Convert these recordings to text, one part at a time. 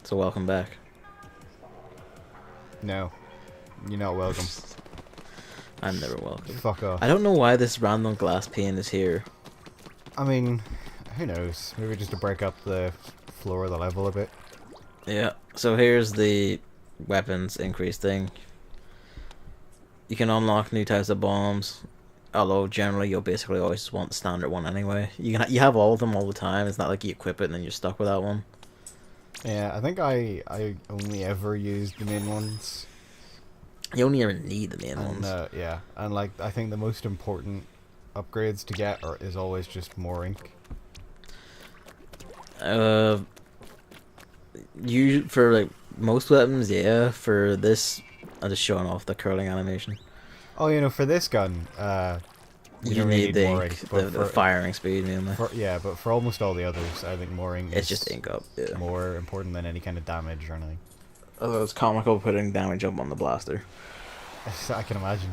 So welcome back. No, you're not welcome. I'm never welcome. Fuck off. I don't know why this random glass pane is here. I mean, who knows? Maybe just to break up the floor of the level a bit. Yeah, so here's the weapons increase thing. You can unlock new types of bombs, although generally you'll basically always want the standard one anyway. You have all of them all the time. It's not like you equip it and then you're stuck with that one. Yeah, I think I only ever used the main ones. You only ever need the main And, ones. yeah, and like I think the most important upgrades to get is always just more ink. You for like most weapons, yeah. For this, I'm just showing off the curling animation. Oh, you know, for this gun, you don't really need the more ink, ink. the firing speed mainly. Yeah, but for almost all the others, I think more ink It's is just ink up. Yeah. more important than any kind of damage or anything. Although it's comical putting damage up on the blaster. I can imagine.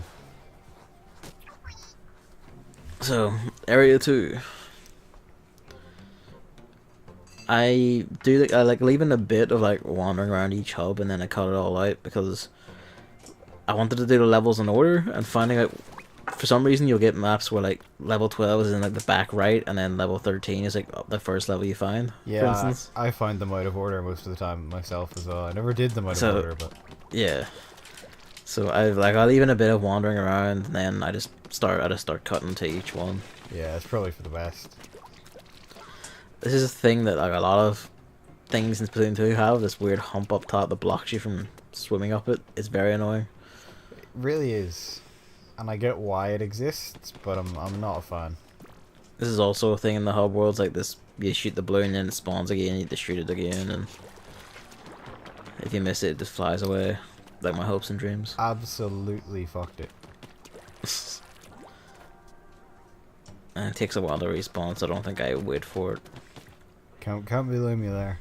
So, area 2. I like leaving a bit of like wandering around each hub and then I cut it all out because I wanted to do the levels in order and finding out for some reason you'll get maps where like level 12 is in like the back right and then level 13 is like the first level you find. Yeah, for instance. I find them out of order most of the time myself as well. I never did them out of order, but yeah. So I'll leave in a bit of wandering around and then I just start cutting to each one. yeah, it's probably for the best. This is a thing that like a lot of things in Splatoon 2 have, this weird hump up top that blocks you from swimming up it. It's very annoying. It really is. And I get why it exists, but I'm not a fan. This is also a thing in the hub worlds, like this, you shoot the balloon and then it spawns again, you have to shoot it again, and if you miss it, it just flies away. Like my hopes and dreams. Absolutely fucked it. And it takes a while to respawn, so I don't think I would wait for it. Can't blame you there.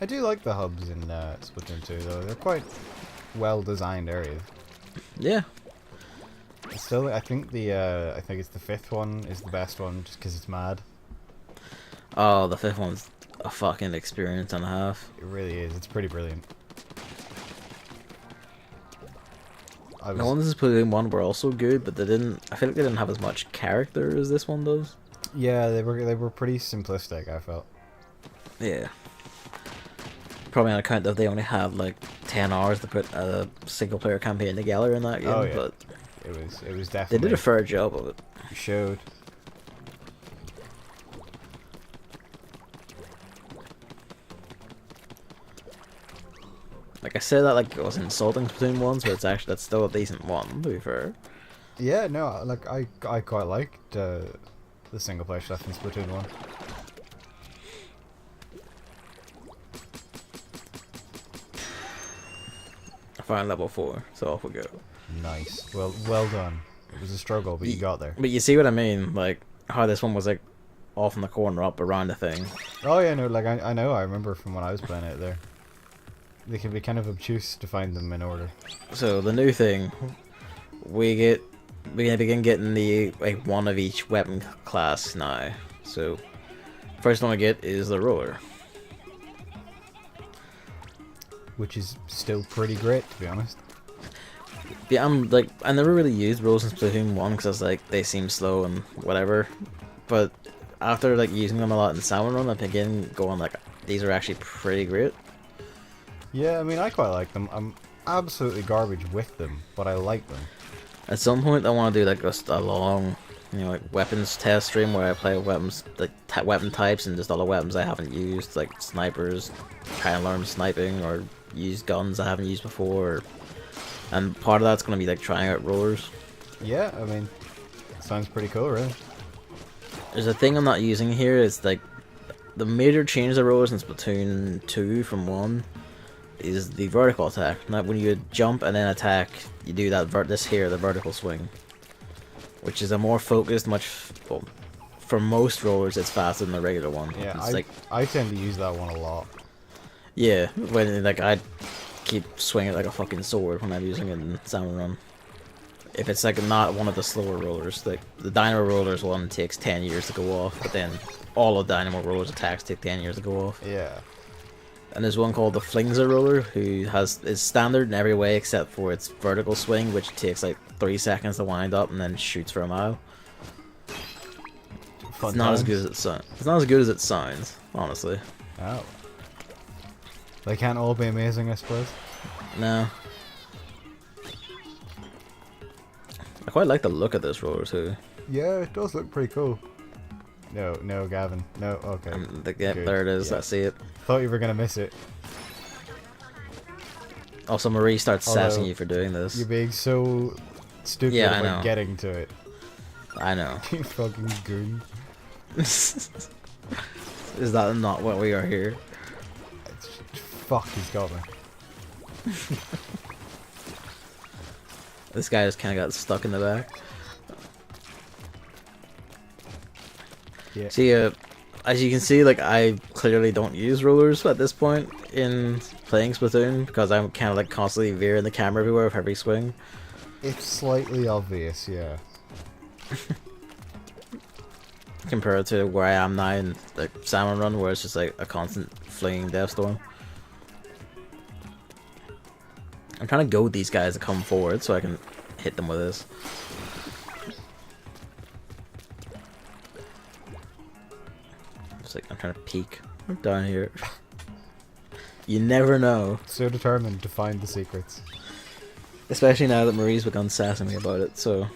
I do like the hubs in Splatoon 2 though. They're quite well designed areas. Yeah. Still, I think I think it's the 5th one is the best one just because it's mad. Oh, the 5th one's a fucking experience and a half. It really is. It's pretty brilliant. The ones in Splatoon 1 were also good, but I feel like they didn't have as much character as this one does. Yeah, they were pretty simplistic, I felt. Yeah. Probably on account of they only had like 10 hours to put a single player campaign together in that game, Oh, yeah. but It was they definitely. did a fair job of it. Showed. Like I said that like it was insulting Splatoon ones, but that's still a decent one, to be fair. Yeah, no, like I quite liked the single player stuff in Splatoon 1. I found level 4, so off we go. Nice. Well done. It was a struggle, but you got there. But you see what I mean? Like how this one was like off in the corner, up around the thing. Oh yeah, no, like I know, I remember from when I was playing it there. They can be kind of obtuse to find them in order. So the new thing, we're gonna begin getting the like one of each weapon class now. So first one we get is the roller. Which is still pretty great, to be honest. Yeah, I never really used rolls in Splatoon 1 because like they seem slow and whatever. But after like using them a lot in Salmon Run, I begin going like these are actually pretty great. Yeah, I mean, I quite like them. I'm absolutely garbage with them, but I like them. At some point, I want to do like just a long, like weapons test stream where I play weapons, like weapon types and just all the weapons I haven't used, like snipers, try and learn sniping or use guns I haven't used before. And part of that's gonna be like trying out rollers. Yeah, I mean, sounds pretty cool, really. There's a thing I'm not using here. It's like the major change of rollers in Splatoon 2 from 1 is the vertical attack. Now when you jump and then attack, you do that the vertical swing, which is a more focused, well, for most rollers it's faster than the regular one. Yeah, it's I tend to use that one a lot. yeah, when like I keep swinging it like a fucking sword when I'm using it in Salmon Run. if it's like not one of the slower rollers, like the Dynamo Rollers one takes 10 years to go off, but then all of Dynamo Rollers attacks take 10 years to go off. Yeah. And there's one called the Flingza Roller, who is standard in every way except for its vertical swing, which takes like 3 seconds to wind up and then shoots for a mile. It's not as good as it sounds. It's not as good as it sounds, honestly. Oh. They can't all be amazing, I suppose. No. I quite like the look of this roller too. Yeah, it does look pretty cool. No, no, Gavin. No, okay. Yeah, there it is. Yeah. I see it. Thought you were gonna miss it. Also, Marie starts sassing Although, you for doing this. You're being so stupid Yeah, I about know. getting to it. I know. You fucking goon. Is that not what we are here? Fuck, he's got me. This guy just kind of got stuck in the back. Yeah. See, as you can see, like I clearly don't use rollers at this point in playing Splatoon because I'm kind of like constantly veering the camera everywhere with every swing. It's slightly obvious, yeah. Compared to where I am now in like Salmon Run, where it's just like a constant flinging death storm. I'm trying to goad these guys to come forward so I can hit them with this. It's like I'm trying to peek down here. You never know. So determined to find the secrets. Especially now that Marie's begun sassing me about it, so...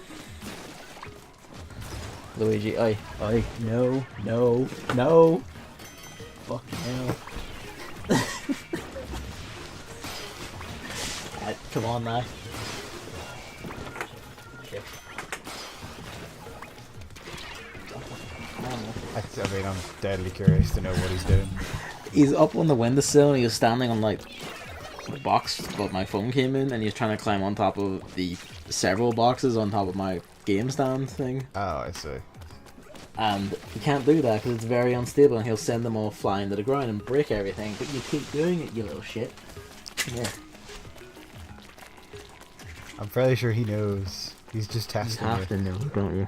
Luigi, oi, no, no, no! Fucking hell. Come on now. Okay. I mean, I'm deadly curious to know what he's doing. He's up on the windowsill and he was standing on like the box but my phone came in and he was trying to climb on top of the several boxes on top of my game stand thing. Oh, I see. And you can't do that because it's very unstable and he'll send them all flying to the ground and break everything, but you keep doing it, you little shit. Come here. I'm fairly sure he knows. He's just You testing have you. to know, don't you?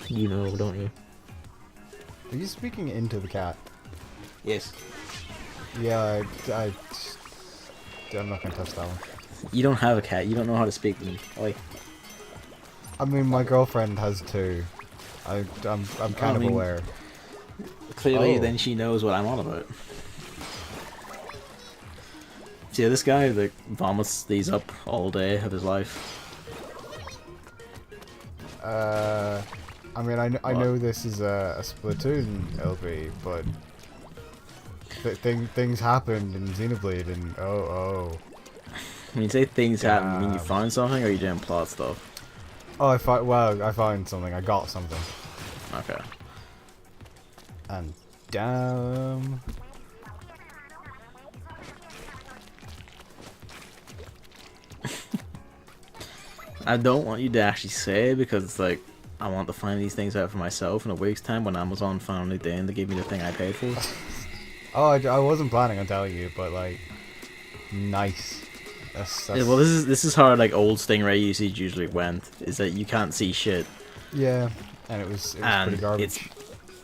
You know, don't you? Are you speaking into the cat? Yes. Yeah, I'm not gonna touch that one. You don't have a cat, you don't know how to speak to me. Oi. I mean, my girlfriend has two. I'm kind of aware. Clearly, Oh. then she knows what I'm on about. See, this guy like vomits these up all day of his life. I mean, I know this is a Splatoon LP, but things happened in Xenoblade, and oh. When you say things happen, you mean you Damn. find something or you doing plot stuff? Oh, I found something. I got something. Okay. And damn. I don't want you to actually say because it's like I want to find these things out for myself in a week's time when Amazon finally deign to give me the thing I paid for. Oh, I wasn't planning on telling you, but like, nice. That's Yeah, well, this is how like old Stingray usage usually went. Is that you can't see shit yeah, and it was pretty and garbage.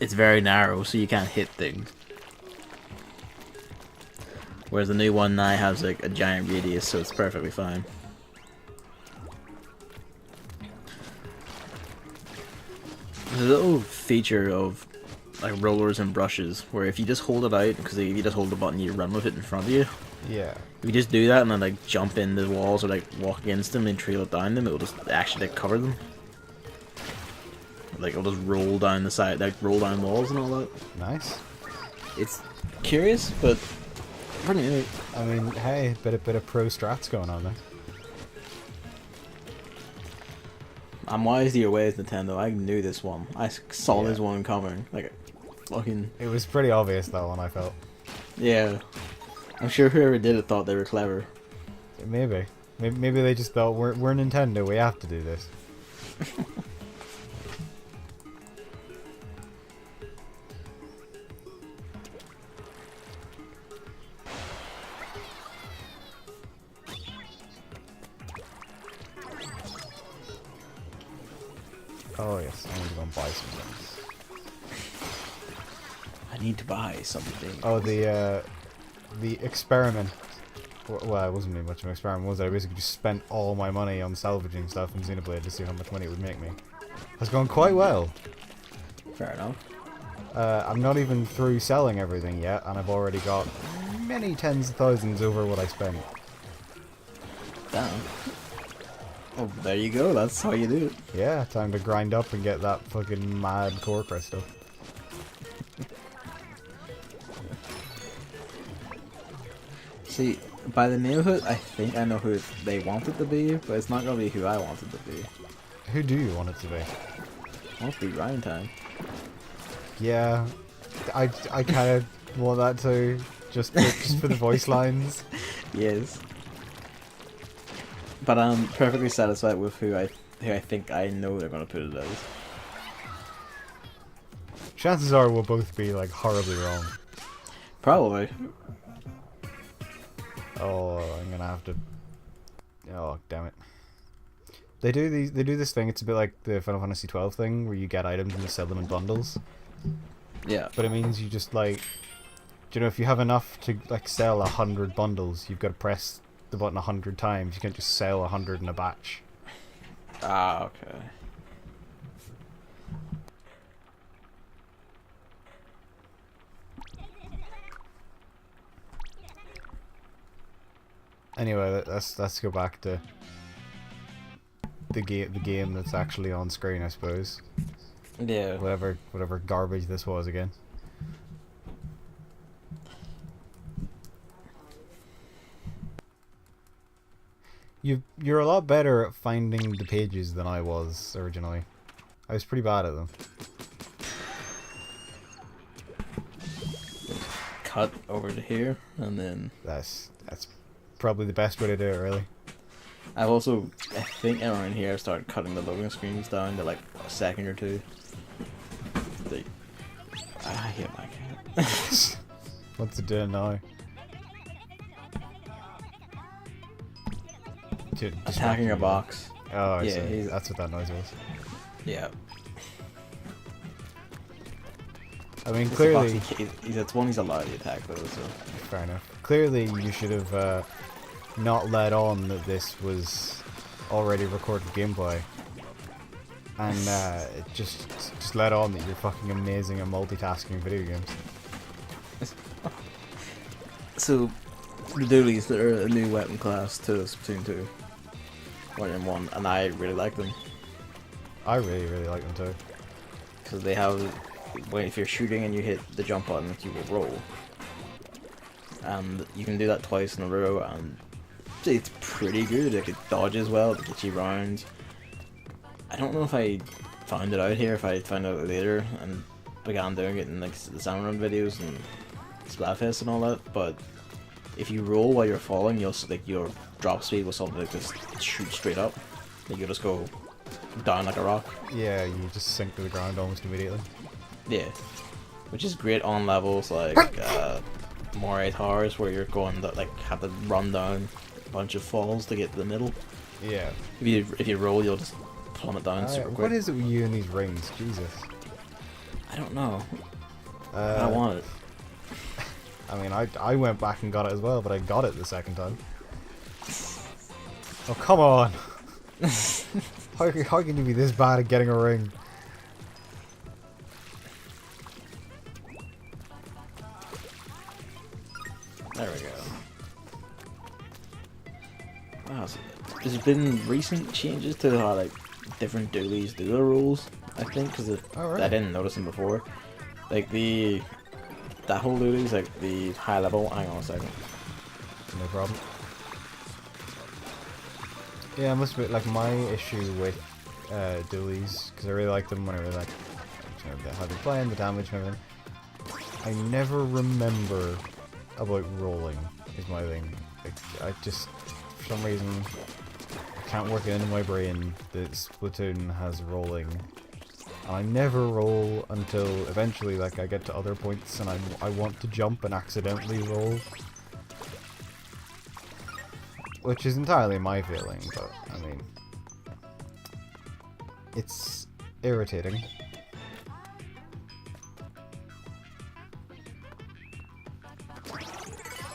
it's very narrow, so you can't hit things. Whereas the new one now has like a giant radius, so it's perfectly fine. There's a little feature of like rollers and brushes where if you just hold it out, because if you just hold the button you run with it in front of you, Yeah. if you just do that and then like jump into the walls or like walk against them and trail it down them, it'll just actually like cover them. Like it'll just roll down the side, like roll down walls and all that. Nice. It's curious, but pretty neat. I mean, hey, bit of pro strats going on there. I'm wise to your ways, Nintendo. I knew this one. I saw Yeah. this one coming. Like, fucking... It was pretty obvious that one, I felt. Yeah. I'm sure whoever did it thought they were clever. Maybe. Maybe they just thought, we're Nintendo, we have to do this. Oh yes, I need to go and buy some things. I need to buy something. Oh, the experiment. Well, it wasn't really much of an experiment, was it? I basically just spent all my money on salvaging stuff in Xenoblade to see how much money it would make me. Has gone quite well. Fair enough. I'm not even through selling everything yet, and I've already got many tens of thousands over what I spent. Damn. Oh, there you go. That's how you do it. Yeah, time to grind up and get that fucking mad core crystal. See, by the name of it, I think I know who they want it to be, but it's not gonna be who I want it to be. Who do you want it to be? It won't be Ryan Time. Yeah, I kind of want that too, just for the voice lines. Yes. But I'm perfectly satisfied with who I think I know they're gonna put it as. Chances are we'll both be like horribly wrong. Probably. Oh, I'm gonna have to. Oh, damn it! They do this thing. It's a bit like the Final Fantasy 12 thing, where you get items and you sell them in bundles. Yeah. But it means you just like, do you know, if you have enough to like sell 100 bundles, you've got to press the button 100 times. You can't just sell 100 in a batch. Ah, okay. Anyway, let's go back to the game that's actually on screen, I suppose. Yeah. Whatever garbage this was again. You're a lot better at finding the pages than I was originally. I was pretty bad at them. Cut over to here, and then That's probably the best way to do it, really. I've also, I think around here, I've started cutting the loading screens down to like a second or two. I hate my cat. What's it doing now? Attacking a box. Oh, I Yeah, see. That's what that noise was. Yeah. I mean, It's clearly... it's one he's allowed to attack though, so... Fair enough. Clearly, you should have not let on that this was already recorded gameplay. And just let on that you're fucking amazing at multitasking video games. So, the Dualies, they're a new weapon class to Splatoon 2. 1 and I really like them. I really like them too. Because they have... When if you're shooting and you hit the jump button, you will roll. And you can do that twice in a row, and it's pretty good. Like, it dodges well, it gets you round. I don't know if I found it out here, if I found out later and began doing it in like the Salmon videos and Splatfest and all that, but if you roll while you're falling, you'll like your drop speed will something like just shoot straight up. Like you'll just go down like a rock. Yeah, you just sink to the ground almost immediately. Yeah, which is great on levels like Moray Towers where you're going to like have to run down a bunch of falls to get to the middle. Yeah. If you roll, you'll just plummet down super quick. What is it with you and these rings? Jesus. I don't know. I want it. I mean, I went back and got it as well, but I got it the second time. Oh, come on! How can you be this bad at getting a ring? There we go. Wow, so there's been recent changes to how like different dualies do their rules, I think, because I didn't notice them before. Like that whole dualies, like the high level. Hang on a second. No problem. Yeah, I must admit, like my issue with dualies, because I really like them when I really like, you know, how they're playing, the damage and everything. I never remember about rolling is my thing. Like, I just, for some reason, I can't work it into my brain that Splatoon has rolling. And I never roll until eventually, like, I get to other points and I want to jump and accidentally roll. Which is entirely my feeling, but, I mean... It's irritating.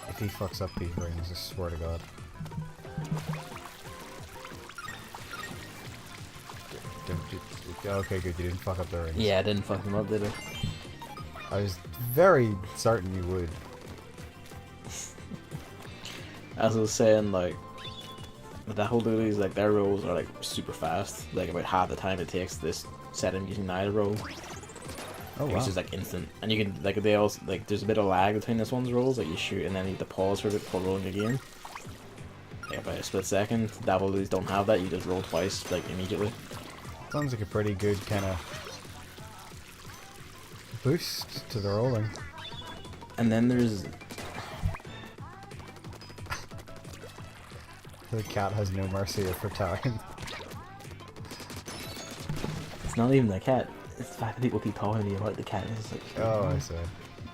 If he fucks up these rings, I swear to God. Okay, good, you didn't fuck up the rings. Yeah, I didn't fuck them up, did I? I was very certain you would. As I was saying, like, with that whole duties, like, their rolls are, like, super fast. Like, about half the time it takes this set I'm using now to roll. Oh, wow. It's just, like, instant. And you can, like, they also, like, there's a bit of lag between this one's rolls. Like, you shoot and then you have to pause for a bit before rolling again. Like, about a split second. Dabble duties don't have that. You just roll twice, like, immediately. Sounds like a pretty good kind of boost to the rolling. And then there's... The cat has no mercy for time. It's not even the cat. It's the fact that people keep talking to me about the cat. It's like, Oh, I see.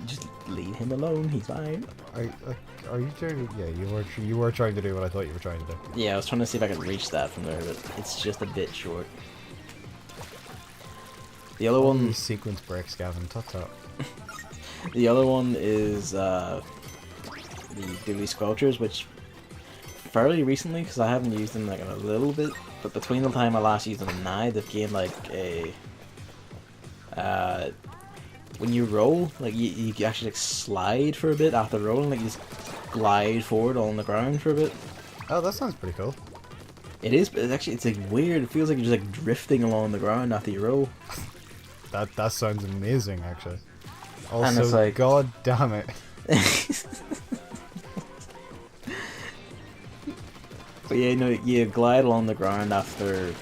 just leave him alone. He's fine. Are you trying? Yeah, you were trying to do what I thought you were trying to do. Yeah, I was trying to see if I could reach that from there, but it's just a bit short. The other one... These sequence breaks, Gavin. Tut tut. The other one is the Dualie Sculptures, which fairly recently, because I haven't used them like in a little bit, but between the time I last used them and now, they've gained like a... when you roll, like you actually like slide for a bit after rolling, like you just glide forward on the ground for a bit. Oh, that sounds pretty cool. It is, but it's like weird. It feels like you're just like drifting along the ground after you roll. That sounds amazing, actually. And Also, it's like... God damn it. But yeah, you glide along the ground after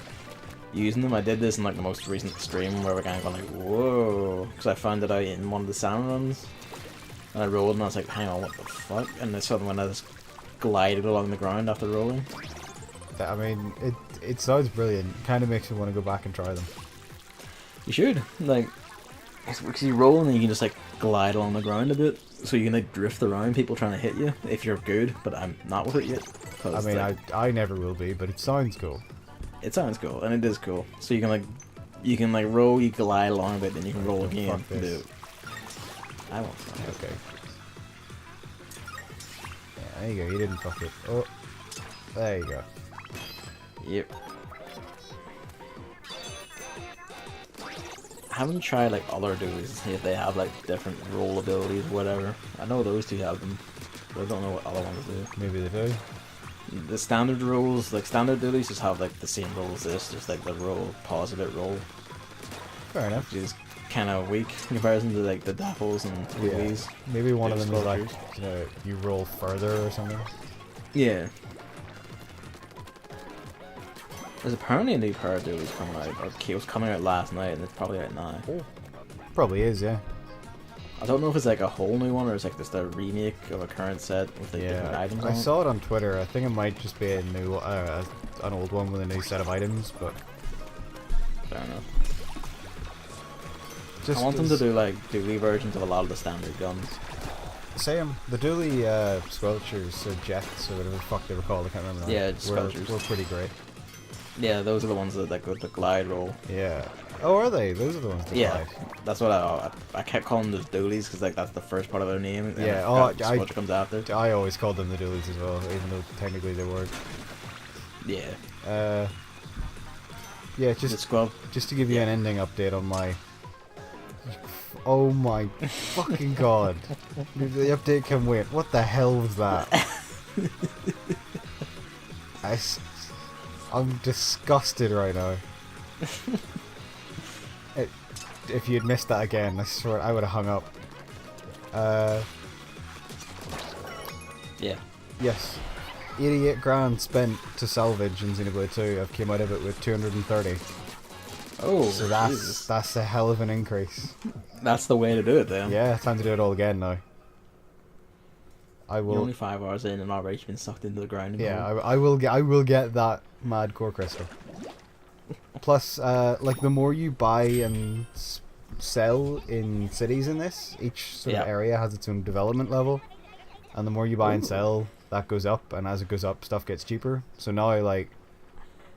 using them. I did this in like the most recent stream where we're kind of going like, whoa, because I found it out in one of the salmon runs, and I rolled and I was like, hang on, what the fuck? And then suddenly when I just glided along the ground after rolling. I mean, it sounds brilliant. Kind of makes me want to go back and try them. You should, like, because you roll and then you can just like glide along the ground a bit, so you can like drift around people trying to hit you if you're good. But I'm not with it yet. I mean, like, I never will be, but it sounds cool. it sounds cool and it is cool. So you can like roll, you glide along a bit, then you can roll again. Fuck this. Do it. I won't fuck it. Okay. Yeah, there you go. You didn't fuck it. Oh, there you go. Yep. I haven't tried like other dualies to see if they have like different roll abilities or whatever. I know those two have them, but I don't know what other ones do. Maybe they do. The standard rolls, like standard dualies, just have like the same rolls as this, just like the roll, pause a bit, roll, Fair enough. which is kind of weak in comparison to like the dapples and dualies. Maybe one of them is like, Sculptures. you roll further or something. Yeah. There's apparently a new pair of dualies coming out, or it was coming out last night, and it's probably out now. Probably is, yeah. I don't know if it's like a whole new one or it's like just a remake of a current set with like different items on I it. saw it on Twitter. I think it might just be a new, an old one with a new set of items, but Fair enough. just I want them to do like dually versions of a lot of the standard guns. Same. The Dualie sculptures, or jets, or whatever the fuck they were called, I can't remember now. Yeah, sculptures. Were pretty great. Yeah, those are the ones that like with the glide roll. Yeah. Oh, are they? Those are the ones that Yeah, glide. that's what I kept calling them the dualies because like that's the first part of their name. And Yeah, I forgot what comes after. I always called them the Dualies as well, even though technically they weren't. Yeah. Yeah, The squad. just to give you an ending update on my... Oh my fucking god. The update can wait. What the hell was that? I'm disgusted right now. If you'd missed that again, I swear I would have hung up. Yeah. Yes. 88 grand spent to salvage in Xenoblade 2. I've came out of it with 230. Oh, So that's a hell of an increase. that's the way to do it then. Yeah, time to do it all again now. I You're will. only 5 hours in and already been sucked into the ground. Yeah, I will get that mad core crystal. Plus, like the more you buy and sell in cities in this, each sort of area has its own development level, and the more you buy and sell, that goes up, and as it goes up, stuff gets cheaper. So now, like,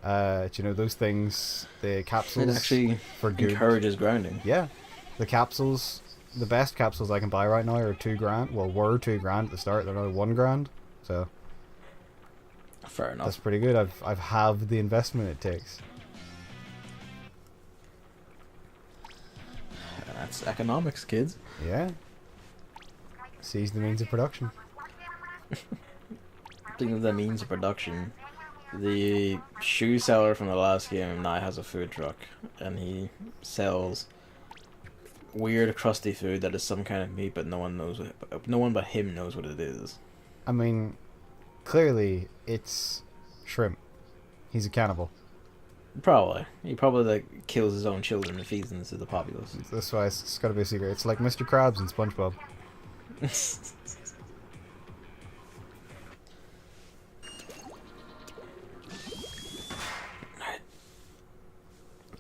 Do you know those things, the It capsules actually for good? encourages grounding. Yeah, the capsules, the best capsules I can buy right now are $2,000. Well, were $2,000 at the start. They're now $1,000. So Fair enough. that's pretty good. I've halved the investment it takes. That's economics, kids. Yeah. Seize the means of production. Speaking of the means of production, the shoe seller from the last game now has a food truck, and he sells weird, crusty food that is some kind of meat, but no one knows. No one but him knows what it is. I mean, clearly it's shrimp. He's a cannibal. Probably. He probably like kills his own children and feeds them to the populace. That's why it's got to be a secret. It's like Mr. Krabs and SpongeBob.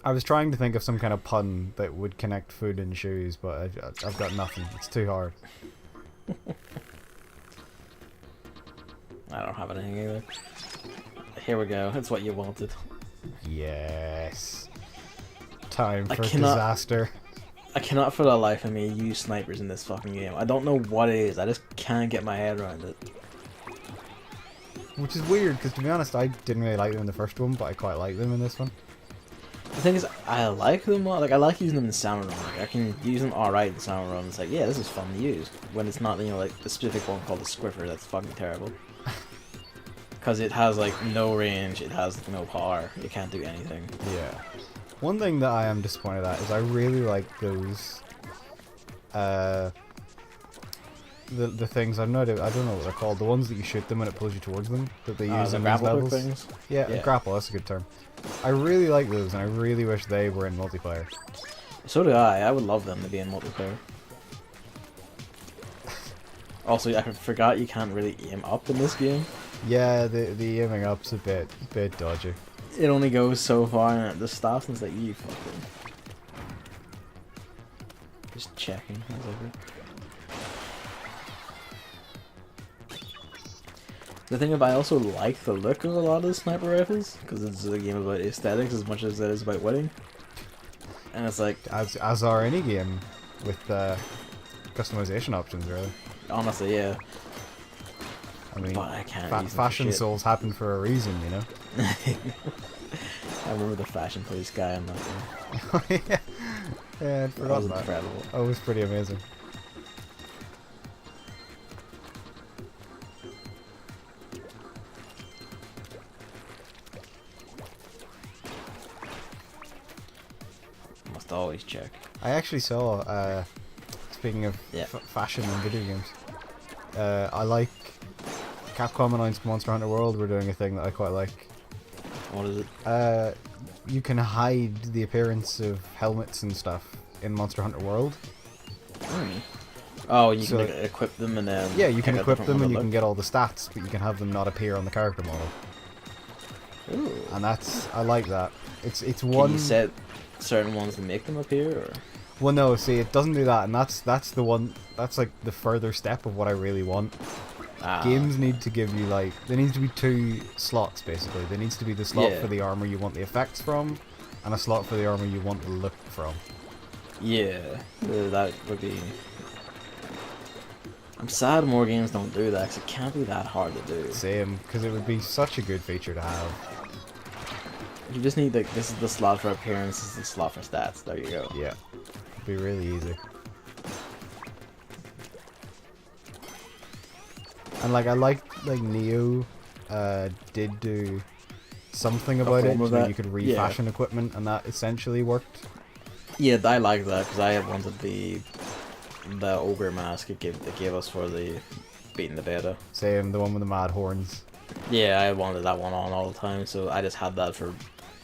I was trying to think of some kind of pun that would connect food and shoes, but I've got nothing. It's too hard. I don't have anything either. Here we go. It's what you wanted. Yes. Time I for cannot- disaster. I cannot for the life of me use snipers in this fucking game. I don't know what it is. I just can't get my head around it. Which is weird, because to be honest, I didn't really like them in the first one, but I quite like them in this one. The thing is, I like them. Like I like using them in salmon run. Like I can use them alright in salmon run. It's like, yeah, this is fun to use. When it's not, like the specific one called the Squiffer, that's fucking terrible. Because it has like no range, it has no power, it can't do anything. Yeah. One thing that I am disappointed at is I really like those the things, I don't know what they're called, the ones that you shoot them and it pulls you towards them, that they use The in these grapple hook levels. things? Yeah, grapple, that's a good term. I really like those and I really wish they were in multiplayer. So do I would love them to be in multiplayer. Also, I forgot you can't really aim up in this game. Yeah, the aiming up's a bit dodgy. It only goes so far and it just stops and it's like, you fucking... Just checking. The thing is, I also like the look of a lot of the sniper rifles, because it's a game about aesthetics as much as it is about winning. And it's like... As are any game with customization options, really. Honestly, yeah. I mean, But I can't use them for fashion shit. souls happen for a reason, you know? I remember the fashion police guy on that thing. Yeah, yeah, I'd That forgotten was that. incredible. That was pretty amazing. Must always check. I actually saw, speaking of Yeah. fashion in video games, I like Capcom announced Monster Hunter World. We're doing a thing that I quite like. What is it? You can hide the appearance of helmets and stuff in Monster Hunter World. Oh, you So- can like, equip them and then... Yeah, you can pick a equip different them one and to you can look. get all the stats, but you can have them not appear on the character model. Ooh. And that's, I like that. It's Can one. you set certain ones to make them appear, or...? Well, no, see, it doesn't do that, and that's the one. That's like the further step of what I really want. Games need to give you like, there needs to be two slots basically. There needs to be the slot Yeah. for the armor you want the effects from, and a slot for the armor you want the look from. Yeah, that would be... I'm sad more games don't do that, because it can't be that hard to do. Same, because it would be such a good feature to have. You just need, like, this is the slot for appearance, this is the slot for stats. There you go. Yeah, it'd be really easy. And like, I like Neo did do something about it, form of so that? you could Yeah. refashion equipment, and that essentially worked. Yeah, I like that, because I had wanted the ogre mask it gave us for the beating the beta. Same, the one with the mad horns. Yeah, I wanted that one on all the time, so I just had that for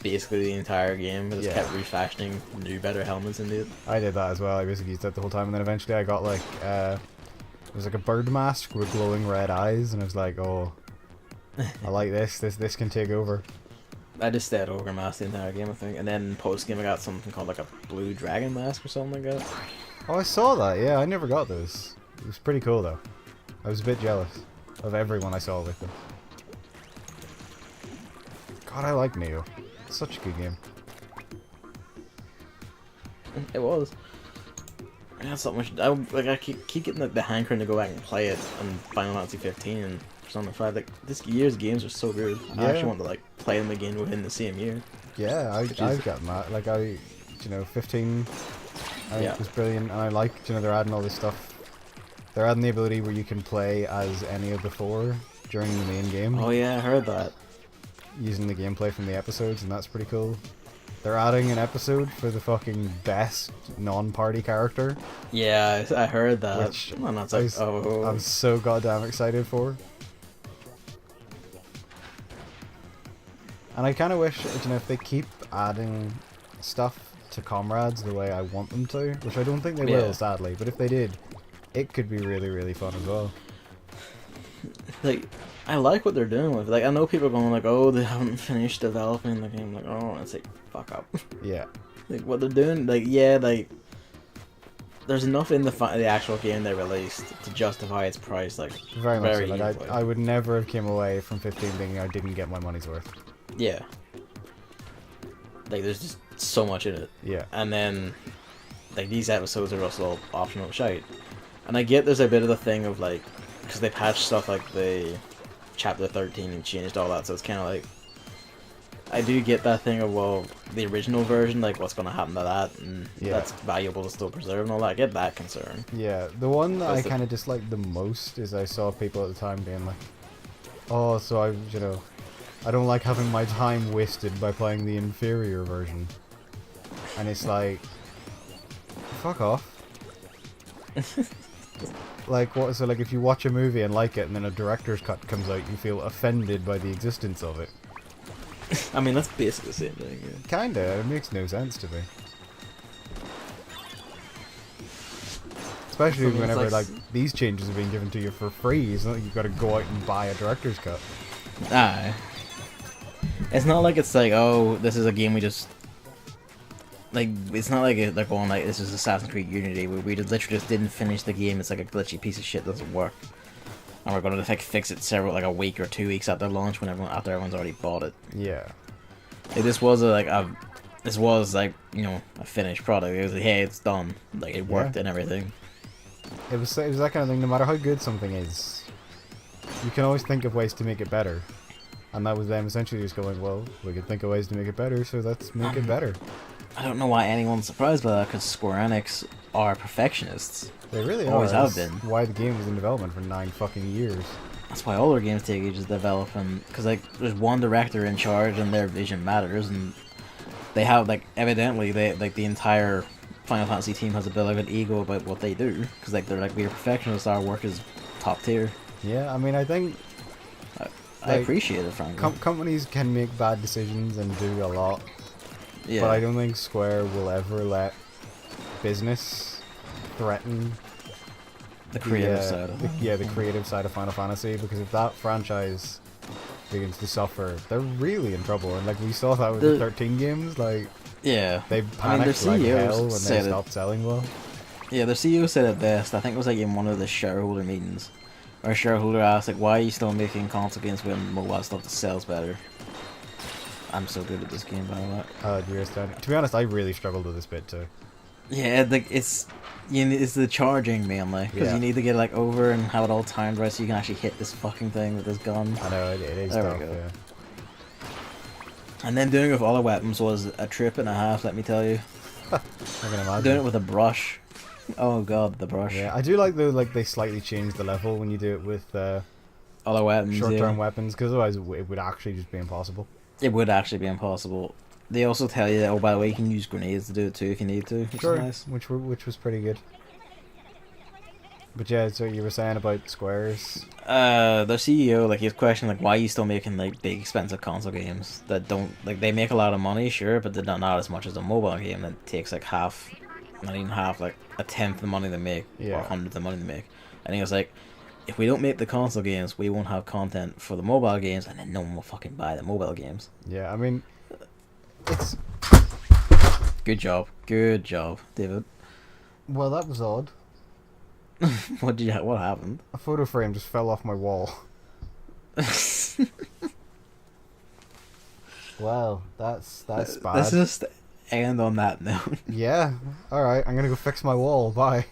basically the entire game. I just Yeah. kept refashioning new, better helmets into it. I did that as well. I basically used that the whole time, and then eventually I got like it was like a bird mask with glowing red eyes, and I was like, oh, I like this. This can take over. I just stayed ogre mask the entire game, I think, and then post game I got something called like a blue dragon mask or something like that. Oh, I saw that. Yeah, I never got those. It was pretty cool though. I was a bit jealous of everyone I saw with them. God, I like Neo. It's such a good game. It was. I got something. I keep getting the hankering to go back and play it on Final Fantasy 15 and Persona 5. Like this year's games are so good. Yeah. I actually want to like play them again within the same year. Yeah, I've gotten that. Like you know, 15. I think was brilliant, and I like, you know, they're adding all this stuff. They're adding the ability where you can play as any of the 4 during the main game. Oh yeah, I heard that. Using the gameplay from the episodes, and that's pretty cool. They're adding an episode for the fucking best non-party character. Yeah, I heard that. Which and that's like, I'm so goddamn excited for. And I kind of wish, you know, if they keep adding stuff to Comrades the way I want them to, which I don't think they will, sadly, but if they did, it could be really, really fun as well. Like, I like what they're doing with it. Like, I know people are going like, oh, they haven't finished developing the game. Like, oh, it's like, fuck up. Yeah. Like, what they're doing, like, yeah, like, there's enough in the actual game they released to justify its price, like, very much so. Like, I would never have came away from 15 thinking I didn't get my money's worth. Yeah. Like, there's just so much in it. Yeah. And then, like, these episodes are also optional shite. And I get there's a bit of the thing of, like, because they patched stuff like the Chapter 13 and changed all that, so it's kind of like, I do get that thing of, well, the original version, like, what's going to happen to that, and that's valuable to still preserve and all that. I get that concern. Yeah, the one that I kind of disliked the most is I saw people at the time being like, oh, so you know, I don't like having my time wasted by playing the inferior version. And it's like, fuck off. Like, what? So, like, if you watch a movie and like it, and then a director's cut comes out, you feel offended by the existence of it. I mean, that's basically the same thing. Yeah. Kinda. It makes no sense to me. Especially whenever, like, these changes are being given to you for free. It's not like you've got to go out and buy a director's cut. Aye. It's not like it's like, oh, this is a game we just... Like, it's not like they're going like, this is Assassin's Creed Unity, where we literally just didn't finish the game, it's like a glitchy piece of shit that doesn't work. And we're going to like, fix it like a week or 2 weeks after launch when after everyone's already bought it. Yeah. Like, this was like, you know, a finished product. It was like, hey, it's done. Like, it worked and everything. It was that kind of thing, no matter how good something is, you can always think of ways to make it better. And that was them essentially just going, well, we can think of ways to make it better, so let's make it better. I don't know why anyone's surprised by that, because Square Enix are perfectionists. They really always are. have been. Why the game was in development for 9 fucking years. That's why all their games take ages to develop, and because like there's one director in charge and their vision matters, and they have like evidently the entire Final Fantasy team has a bit of an ego about what they do, because like they're like, we're perfectionists, our work is top tier. Yeah, I mean, I think I appreciate it, frankly. Companies can make bad decisions and do a lot. Yeah. But I don't think Square will ever let business threaten the creative side of it. The creative side of Final Fantasy, because if that franchise begins to suffer, they're really in trouble. And like we saw that with the 13 games, like they panicked like hell when they stopped selling well. Yeah, their CEO said it best. I think it was like in one of the shareholder meetings, where a shareholder asked like, "Why are you still making console games when mobile stuff sells better?" I'm so good at this game, by the way. To be honest, I really struggled with this bit too. Yeah, it's the charging mainly, because you need to get like over and have it all timed right so you can actually hit this fucking thing with this gun. I know, it is there tough, we go. Yeah. And then doing it with other weapons was a trip and a half, let me tell you. I can imagine. Doing it with a brush. Oh god, the brush. Yeah, I do like though, like they slightly change the level when you do it with other weapons, short-term weapons, because otherwise it would actually just be impossible. It would actually be impossible. They also tell you that, oh, by the way, you can use grenades to do it too if you need to, which is nice. Which was pretty good. But yeah, so you were saying about Square's... The CEO, like, he's questioning, like, why are you still making, like, big, expensive console games that don't... Like, they make a lot of money, sure, but they're not as much as a mobile game that takes, like, half... Not even half, like, a tenth of the money they make, or a hundredth of the money they make. And he was like, if we don't make the console games, we won't have content for the mobile games, and then no one will fucking buy the mobile games. Yeah, I mean... It's... Good job, David. Well, that was odd. What happened? A photo frame just fell off my wall. Well, that's bad. Let's just end on that note. Yeah. All right. I'm gonna go fix my wall. Bye.